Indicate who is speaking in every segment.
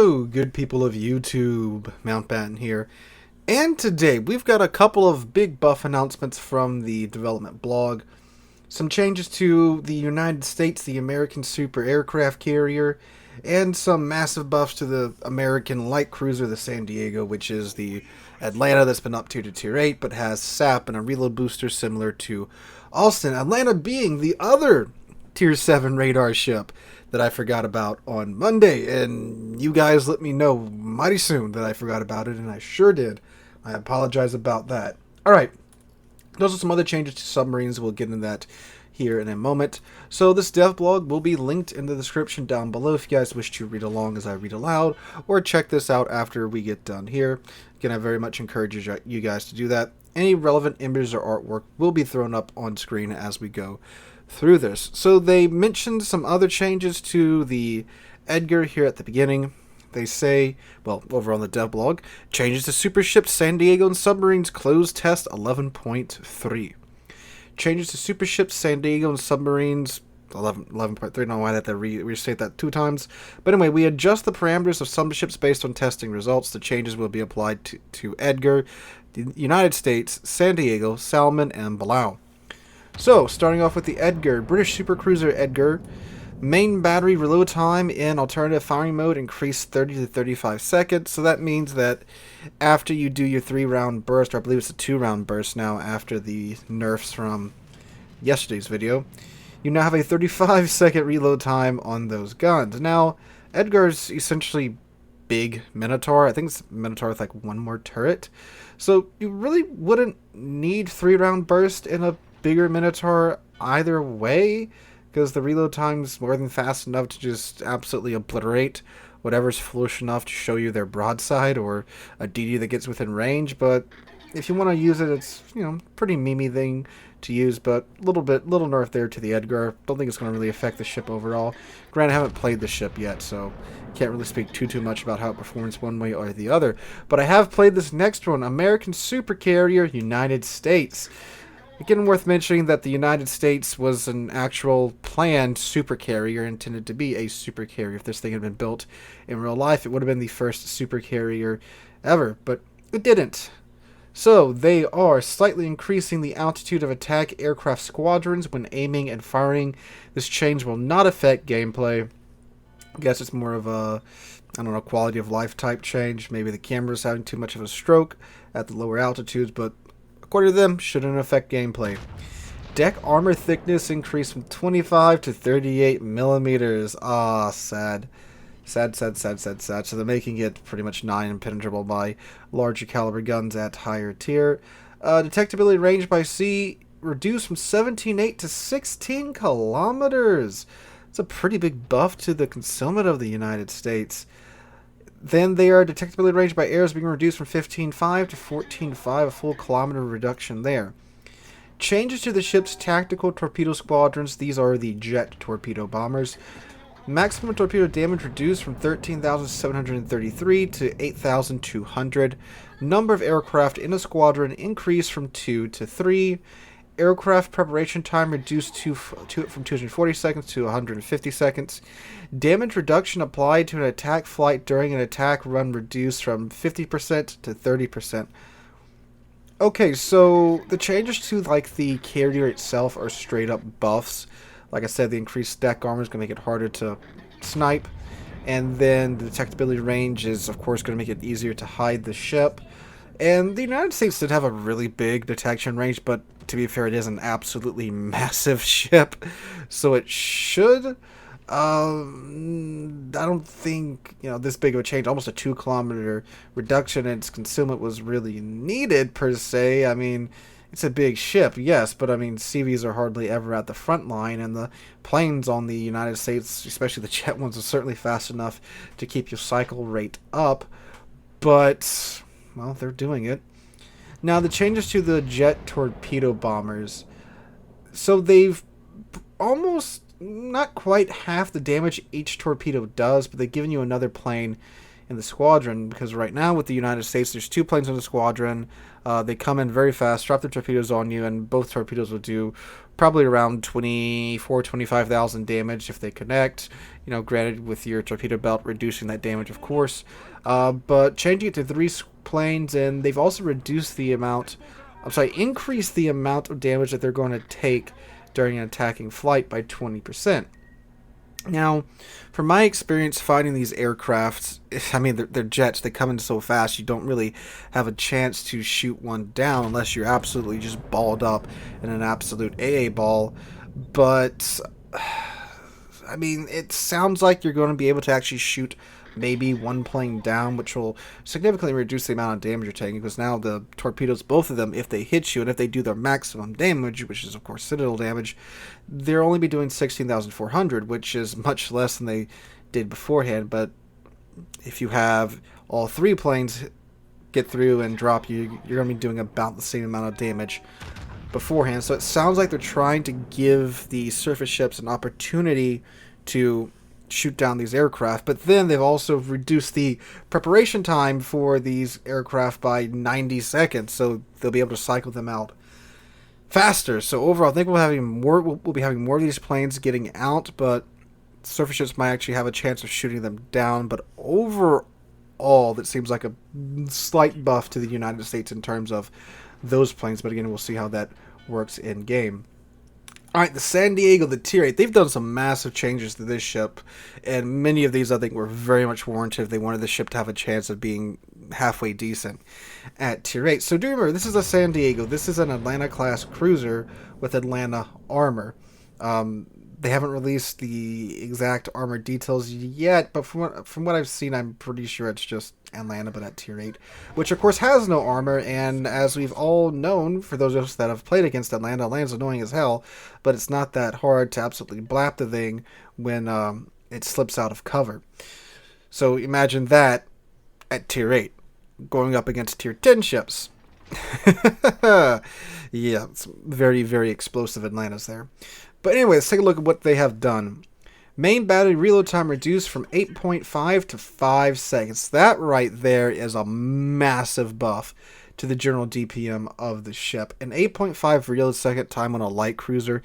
Speaker 1: Hello, good people of YouTube. Mountbatten here. And today we've got a couple of big buff announcements from the development blog. Some changes to the United States, the American super aircraft carrier, and some massive buffs to the American light cruiser, the San Diego, which is the Atlanta that's been up to Tier 8, but has SAP and a reload booster similar to Austin. Atlanta being the other Tier 7 radar ship that I forgot about on Monday, and you guys let me know mighty soon that I forgot about it, and I sure did. I apologize about that. Alright, those are some other changes to submarines. We'll get into that here in a moment. So this dev blog will be linked in the description down below if you guys wish to read along as I read aloud, or check this out after we get done here. Again, I very much encourage you guys to do that. Any relevant images or artwork will be thrown up on screen as we go through this. So they mentioned some other changes to the Edgar here at the beginning. They say, well, over on the dev blog, changes to super ships San Diego and submarines closed test 11.3. Changes to super ships San Diego and submarines 11.3. No, I had to restate that 2 times. But anyway, we adjust the parameters of some ships based on testing results. The changes will be applied to Edgar, the United States, San Diego, Salmon, and Palau. So, starting off with the Edgar, British supercruiser Edgar. Main battery reload time in alternative firing mode increased 30 to 35 seconds. So that means that after you do your 3-round burst, or I believe it's a 2-round burst now after the nerfs from yesterday's video, you now have a 35-second reload time on those guns. Now, Edgar's essentially big Minotaur. I think it's Minotaur with like one more turret. So you really wouldn't need 3-round burst in a bigger Minotaur either way, because the reload time's more than fast enough to just absolutely obliterate whatever's foolish enough to show you their broadside or a DD that gets within range. But if you want to use it, it's, you know, pretty memey thing to use, but little nerf there to the Edgar. Don't think it's going to really affect the ship overall. Granted, I haven't played the ship yet, so can't really speak too much about how it performs one way or the other. But I have played this next one, American Super Carrier, United States. Again, worth mentioning that the United States was an actual planned super carrier, intended to be a super carrier. If this thing had been built in real life, it would have been the first super carrier ever, but it didn't. So, they are slightly increasing the altitude of attack aircraft squadrons when aiming and firing. This change will not affect gameplay. I guess it's more of a, I don't know, quality of life type change. Maybe the camera's having too much of a stroke at the lower altitudes, but according to them, shouldn't affect gameplay. Deck armor thickness increased from 25 to 38 millimeters. Ah, sad. Sad. So they're making it pretty much nigh impenetrable by larger caliber guns at higher tier. Detectability range by sea reduced from 17.8 to 16 kilometers. It's a pretty big buff to the concealment of the United States. Then their detectability range by air is being reduced from 15.5 to 14.5, a full kilometer reduction there. Changes to the ship's tactical torpedo squadrons. These are the jet torpedo bombers. Maximum torpedo damage reduced from 13,733 to 8,200. Number of aircraft in a squadron increased from 2 to 3. Aircraft preparation time reduced from 240 seconds to 150 seconds. Damage reduction applied to an attack flight during an attack run reduced from 50% to 30%. Okay, so the changes to like the carrier itself are straight up buffs. Like I said, the increased deck armor is going to make it harder to snipe. And then the detectability range is, of course, going to make it easier to hide the ship. And the United States did have a really big detection range, but to be fair, it is an absolutely massive ship. So it should, I don't think, you know, this big of a change, almost a 2-kilometer reduction in its concealment was really needed per se. I mean, it's a big ship, yes, but I mean, CVs are hardly ever at the front line, and the planes on the United States, especially the jet ones, are certainly fast enough to keep your cycle rate up. But, well, they're doing it. Now, the changes to the jet torpedo bombers. So they've almost, not quite half the damage each torpedo does, but they've given you another plane in the squadron, because right now with the United States, there's 2 planes in the squadron. They come in very fast, drop their torpedoes on you, and both torpedoes will do probably around 25,000 damage if they connect. Granted, with your torpedo belt reducing that damage, of course. But changing it to 3 planes, and they've also reduced the amount, increased the amount of damage that they're going to take during an attacking flight by 20%. Now, from my experience fighting these aircrafts, they're jets. They come in so fast, you don't really have a chance to shoot one down unless you're absolutely just balled up in an absolute AA ball. But, it sounds like you're going to be able to actually shoot maybe one plane down, which will significantly reduce the amount of damage you're taking, because now the torpedoes, both of them, if they hit you and if they do their maximum damage, which is of course citadel damage, they'll only be doing 16,400, which is much less than they did beforehand. But if you have all 3 planes get through and drop you, you're going to be doing about the same amount of damage beforehand. So it sounds like they're trying to give the surface ships an opportunity to shoot down these aircraft, but then they've also reduced the preparation time for these aircraft by 90 seconds, so they'll be able to cycle them out faster. So overall, I think we'll be having more of these planes getting out, but surface ships might actually have a chance of shooting them down. But overall, that seems like a slight buff to the United States in terms of those planes, but again, we'll see how that works in game. Alright, the San Diego, the Tier 8, they've done some massive changes to this ship, and many of these I think were very much warranted if they wanted the ship to have a chance of being halfway decent at Tier 8. So do remember, this is a San Diego. This is an Atlanta-class cruiser with Atlanta armor. They haven't released the exact armor details yet, but from what I've seen, I'm pretty sure it's just Atlanta, but at Tier 8, which of course has no armor. And as we've all known, for those of us that have played against Atlanta, Atlanta's annoying as hell, but it's not that hard to absolutely blap the thing when it slips out of cover. So imagine that at Tier 8, going up against Tier 10 ships. Yeah, it's very, very explosive Atlantas there. But anyway, let's take a look at what they have done. Main battery reload time reduced from 8.5 to 5 seconds. That right there is a massive buff to the general DPM of the ship. An 8.5 reload second time on a light cruiser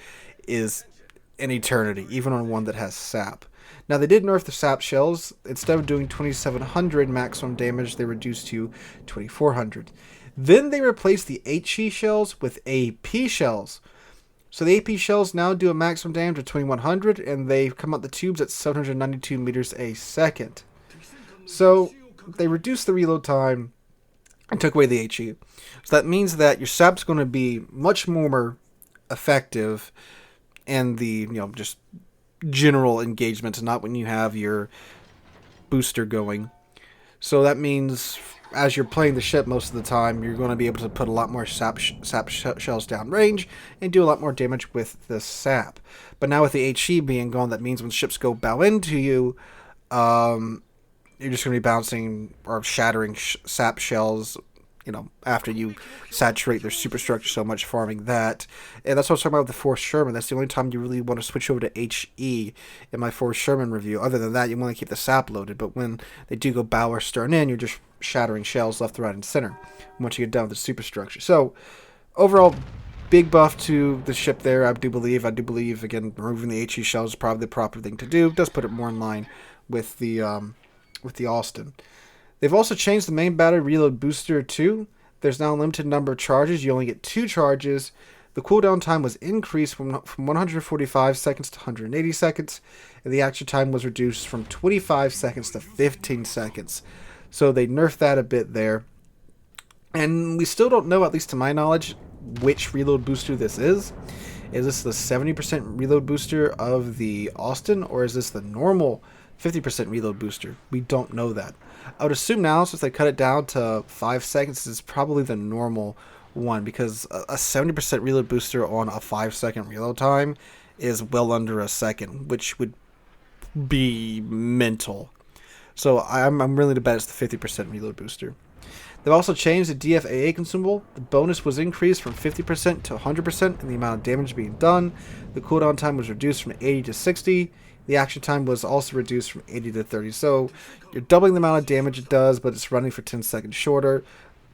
Speaker 1: is an eternity, even on one that has SAP. Now, they did nerf the SAP shells. Instead of doing 2,700 maximum damage, they reduced to 2,400. Then they replaced the HE shells with AP shells. So the AP shells now do a maximum damage of 2,100, and they come out the tubes at 792 meters a second. So they reduced the reload time and took away the HE. So that means that your SAP's going to be much more effective in the, just general engagement, and not when you have your booster going. So that means as you're playing the ship most of the time, you're going to be able to put a lot more SAP shells down range and do a lot more damage with the SAP. But now with the HE being gone, that means when ships go bow into you, you're just going to be bouncing or shattering SAP shells, after you saturate their superstructure so much, farming that. And that's what I was talking about with the 4th Sherman. That's the only time you really want to switch over to HE in my 4th Sherman review. Other than that, you want to keep the SAP loaded. But when they do go bow or stern in, you're just shattering shells left, right, and center once you get done with the superstructure. So, overall, big buff to the ship there, I do believe. Again, removing the HE shells is probably the proper thing to do. It does put it more in line with the Austin. They've also changed the main battery reload booster too. There's now a limited number of charges. You only get 2 charges. The cooldown time was increased from 145 seconds to 180 seconds. And the action time was reduced from 25 seconds to 15 seconds. So they nerfed that a bit there. And we still don't know, at least to my knowledge, which reload booster this is. Is this the 70% reload booster of the Austin, or is this the normal 50% reload booster? We don't know that. I would assume now, since they cut it down to 5 seconds, is probably the normal one, because a 70% reload booster on a 5-second reload time is well under a second, which would be mental. So I'm willing to bet it's the 50% reload booster. They've also changed the DFAA consumable. The bonus was increased from 50% to 100% in the amount of damage being done. The cooldown time was reduced from 80 to 60. The action time was also reduced from 80 to 30. So you're doubling the amount of damage it does, but it's running for 10 seconds shorter.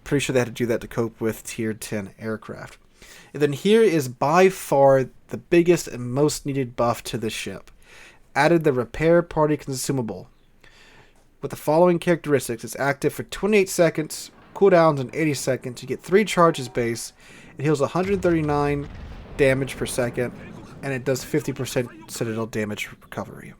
Speaker 1: Pretty sure they had to do that to cope with Tier 10 aircraft. And then here is by far the biggest and most needed buff to the ship. Added the Repair Party Consumable. With the following characteristics, it's active for 28 seconds, cooldowns in 80 seconds. You get 3 charges base. It heals 139 damage per second, and it does 50% Citadel damage recovery.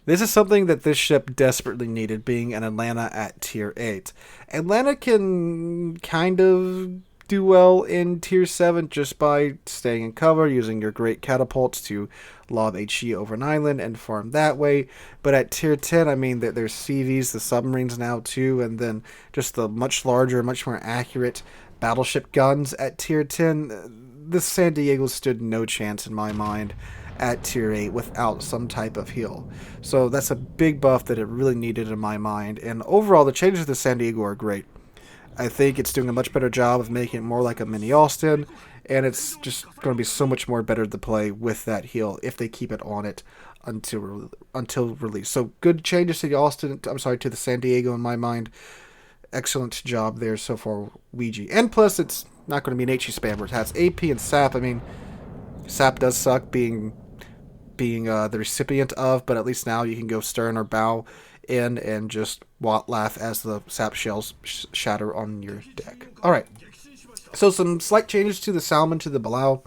Speaker 1: This is something that this ship desperately needed, being an Atlanta at Tier 8. Atlanta can kind of do well in Tier 7 just by staying in cover, using your great catapults to lob HE over an island and farm that way. But at Tier 10, I mean, there's CVs, the submarines now too, and then just the much larger, much more accurate battleship guns at Tier 10. This San Diego stood no chance in my mind at Tier 8 without some type of heal. So that's a big buff that it really needed in my mind. And overall, the changes to San Diego are great. I think it's doing a much better job of making it more like a mini Austin, and it's just going to be so much more better to play with that heal if they keep it on it until release. So good changes to the Austin, to the San Diego in my mind. Excellent job there so far, Ouija. And plus, it's not going to be an HE spammer. It has AP and SAP. I mean, SAP does suck being the recipient of, but at least now you can go stern or bow in and just laugh as the sap shells shatter on your deck. Alright, so some slight changes to the Salmon, to the Belau.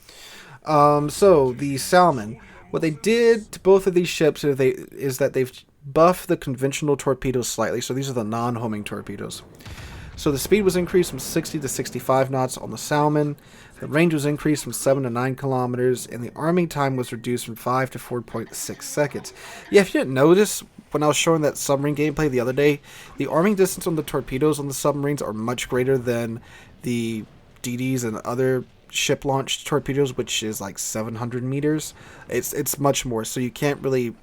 Speaker 1: So the Salmon, what they did to both of these ships is that they've buffed the conventional torpedoes slightly. So these are the non-homing torpedoes. So the speed was increased from 60 to 65 knots on the Salmon. The range was increased from 7 to 9 kilometers, and the arming time was reduced from 5 to 4.6 seconds. Yeah, if you didn't notice, when I was showing that submarine gameplay the other day, the arming distance on the torpedoes on the submarines are much greater than the DDs and other ship-launched torpedoes, which is like 700 meters. It's much more, so you can't really,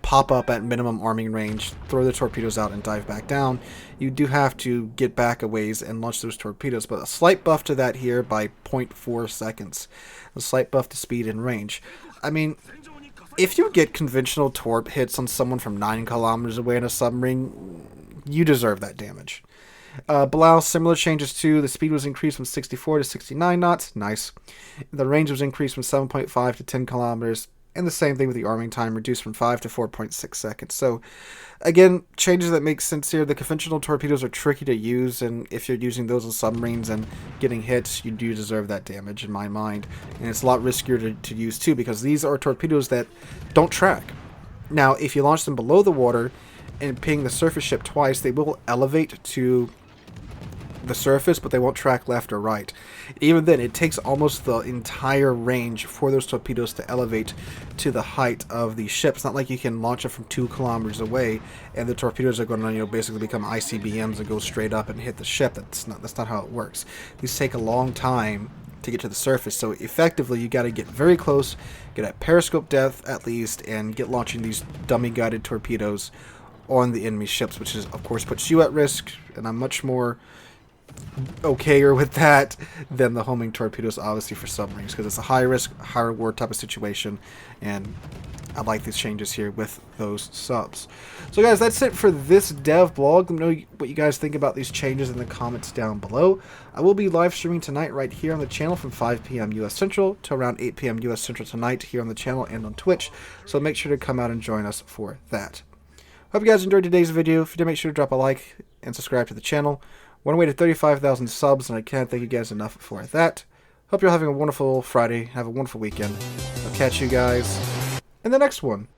Speaker 1: pop up at minimum arming range, throw the torpedoes out, and dive back down. You do have to get back a ways and launch those torpedoes, but a slight buff to that here by 0.4 seconds. A slight buff to speed and range. I mean, if you get conventional torp hits on someone from 9 kilometers away in a submarine, you deserve that damage. Belau, similar changes too. The speed was increased from 64 to 69 knots. Nice. The range was increased from 7.5 to 10 kilometers. And the same thing with the arming time, reduced from 5 to 4.6 seconds. So, again, changes that make sense here. The conventional torpedoes are tricky to use, and if you're using those on submarines and getting hits, you do deserve that damage in my mind. And it's a lot riskier to use too, because these are torpedoes that don't track. Now, if you launch them below the water and ping the surface ship twice, they will elevate to the surface, but they won't track left or right. Even then, it takes almost the entire range for those torpedoes to elevate to the height of the ship. It's not like you can launch it from 2 kilometers away and the torpedoes are going to basically become ICBMs and go straight up and hit the ship. That's not how it works. These take a long time to get to the surface, so effectively you got to get very close, get at periscope depth at least, and get launching these dummy guided torpedoes on the enemy ships, which is of course puts you at risk, and I'm much more okayer with that than the homing torpedoes, obviously, for submarines, because it's a high risk, high reward type of situation, and I like these changes here with those subs. So guys, that's it for this dev blog. Let me know what you guys think about these changes in the comments down below. I will be live streaming tonight right here on the channel from 5 p.m. US Central to around 8 p.m. US Central tonight here on the channel and on Twitch, so make sure to come out and join us for that. Hope you guys enjoyed today's video. If you did, make sure to drop a like and subscribe to the channel. We're on our way to 35,000 subs, and I can't thank you guys enough for that. Hope you're having a wonderful Friday. Have a wonderful weekend. I'll catch you guys in the next one.